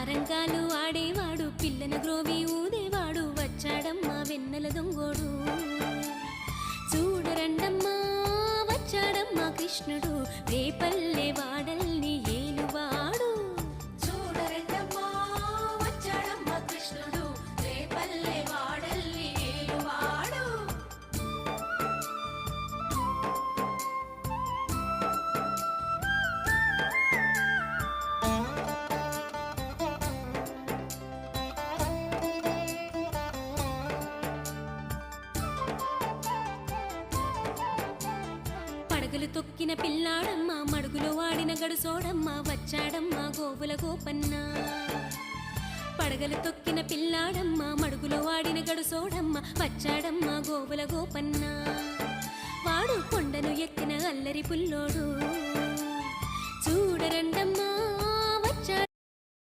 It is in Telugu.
సారంగాలు ఆడేవాడు పిల్లన గ్రోవి ఊదేవాడు వచ్చాడమ్మా వెన్నెల దొంగోడు చూడరండమ్మా వచ్చాడమ్మా కృష్ణుడు రేపల్లె వాడల్ని ఏలువాడు చూడరండమ్మా వచ్చాడమ్మా కృష్ణుడు రేపల్లె వాడల్ని ఏలువాడు పడగలు తొక్కిన పిల్లాడమ్మ మడుగులో వాడిన గడుసోడమ్మ వచ్చాడమ్మ గోవుల గోపన్న పడగలు తొక్కిన పిల్లాడమ్మ మడుగులో వాడిన గడుసోడమ్మ వచ్చాడమ్మ గోవుల గోపన్న వాడు కొండను ఎక్కిన అల్లరి పుల్లోడు చూడరండమ్మ